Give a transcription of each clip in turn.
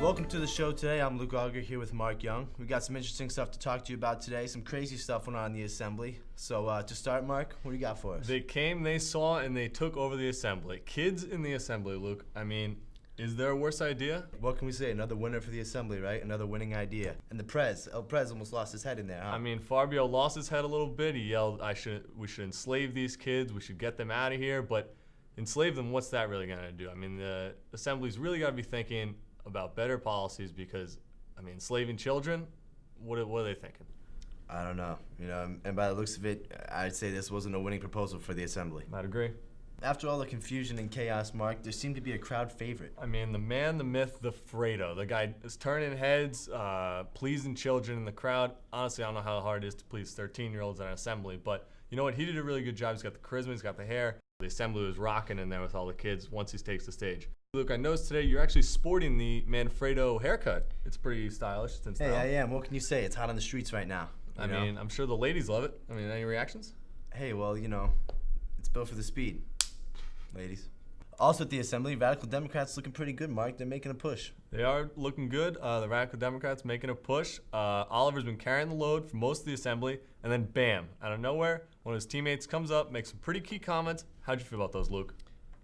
Welcome to the show today. I'm Luke Auger here with Mark Young. We got some interesting stuff to talk to you about today. Some crazy stuff went on in the assembly. So to start, Mark, what do you got for us? They came, they saw, and they took over the assembly. Kids in the assembly, Luke. I mean, is there a worse idea? What can we say? Another winner for the assembly, right? Another winning idea. And the El Prez almost lost his head in there, huh? I mean, Fabio lost his head a little bit. He yelled, we should enslave these kids. We should get them out of here. But enslave them, what's that really going to do? I mean, the assembly's really got to be thinking about better policies because, I mean, enslaving children, what are they thinking? I don't know. And by the looks of it, I'd say this wasn't a winning proposal for the assembly. I'd agree. After all the confusion and chaos, Mark, there seemed to be a crowd favorite. I mean, the man, the myth, the Fredo. The guy is turning heads, pleasing children in the crowd. Honestly, I don't know how hard it is to please 13-year-olds at an assembly, but you know what? He did a really good job. He's got the charisma, he's got the hair. The assembly was rocking in there with all the kids once he takes the stage. Luke, I noticed today you're actually sporting the Manfredo haircut. It's pretty stylish. It's in style. Hey, I am. What can you say? It's hot on the streets right now. I mean, I'm sure the ladies love it. I mean, any reactions? Hey, well, it's built for the speed, ladies. Also at the assembly, Radical Democrats looking pretty good, Mark. They're making a push. They are looking good. The Radical Democrats making a push. Oliver's been carrying the load for most of the assembly, and then bam, out of nowhere, one of his teammates comes up, makes some pretty key comments. How'd you feel about those, Luke?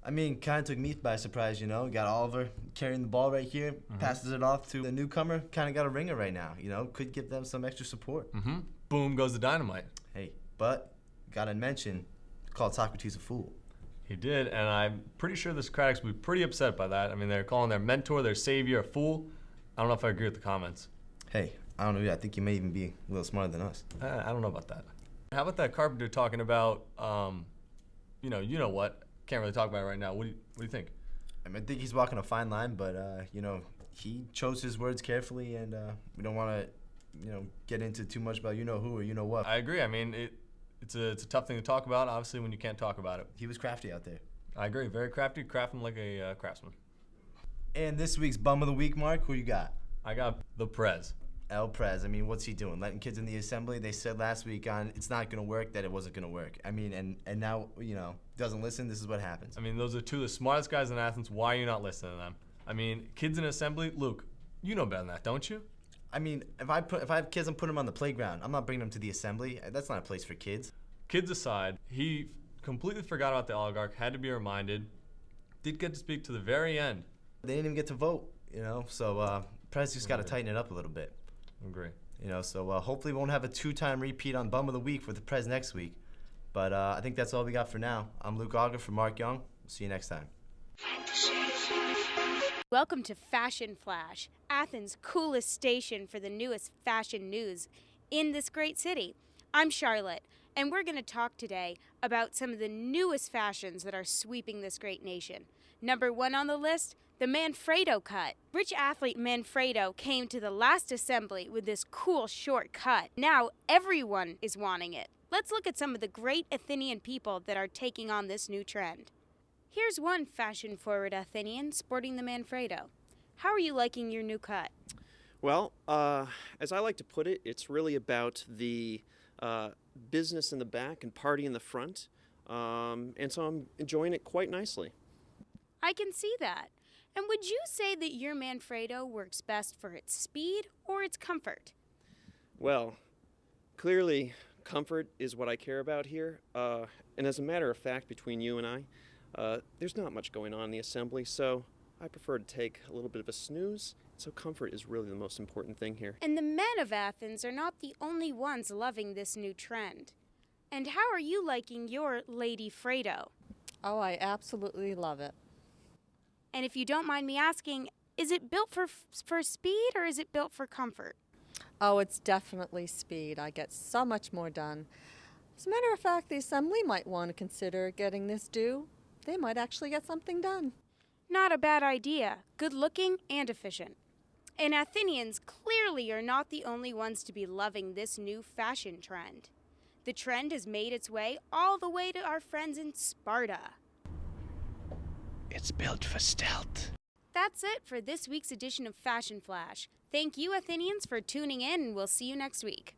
I mean, kind of took me by surprise, Got Oliver carrying the ball right here, passes it off to the newcomer. Kind of got a ringer right now, Could give them some extra support. Boom goes the dynamite. Hey, but gotta mention, called Socrates a fool. He did, and I'm pretty sure the Socratics will be pretty upset by that. I mean, they're calling their mentor, their savior, a fool. I don't know if I agree with the comments. Hey, I don't know. I think you may even be a little smarter than us. I don't know about that. How about that carpenter talking about, you know what? Can't really talk about it right now. What do you think? I think he's walking a fine line, but he chose his words carefully, and we don't want to, get into too much about who or what. I agree. I mean, it's a tough thing to talk about, obviously, when you can't talk about it. He was crafty out there. I agree. Very crafty, crafting like a craftsman. And this week's bum of the week, Mark, who you got? I got the Prez. El Prez. I mean, what's he doing? Letting kids in the assembly? They said last week on It's Not Gonna Work that it wasn't gonna work. I mean, and now, doesn't listen. This is what happens. I mean, those are two of the smartest guys in Athens. Why are you not listening to them? I mean, kids in assembly, Luke, you know better than that, don't you? I mean, if I have kids, I'm putting them on the playground. I'm not bringing them to the assembly. That's not a place for kids. Kids aside, he completely forgot about the oligarch, had to be reminded, did get to speak to the very end. They didn't even get to vote, so Prez just got to tighten it up a little bit. Agree. So hopefully we won't have a two-time repeat on Bum of the Week with the Prez next week. But I think that's all we got for now. I'm Luke Auger for Mark Young. We'll see you next time. Welcome to Fashion Flash, Athens' coolest station for the newest fashion news in this great city. I'm Charlotte, and we're going to talk today about some of the newest fashions that are sweeping this great nation. Number one on the list, the Manfredo cut. Rich athlete Manfredo came to the last assembly with this cool short cut. Now everyone is wanting it. Let's look at some of the great Athenian people that are taking on this new trend. Here's one fashion-forward Athenian sporting the Manfredo. How are you liking your new cut? Well, as I like to put it, it's really about the business in the back and party in the front. And so I'm enjoying it quite nicely. I can see that. And would you say that your Manfredo works best for its speed or its comfort? Well, clearly comfort is what I care about here. And as a matter of fact, between you and I, there's not much going on in the assembly, so I prefer to take a little bit of a snooze. So comfort is really the most important thing here. And the men of Athens are not the only ones loving this new trend. And how are you liking your Lady Fredo? Oh, I absolutely love it. And if you don't mind me asking, is it built for speed or is it built for comfort? Oh, it's definitely speed. I get so much more done. As a matter of fact, the assembly might want to consider getting this due. They might actually get something done. Not a bad idea. Good looking and efficient. And Athenians clearly are not the only ones to be loving this new fashion trend. The trend has made its way all the way to our friends in Sparta. It's built for stealth. That's it for this week's edition of Fashion Flash. Thank you, Athenians, for tuning in, and we'll see you next week.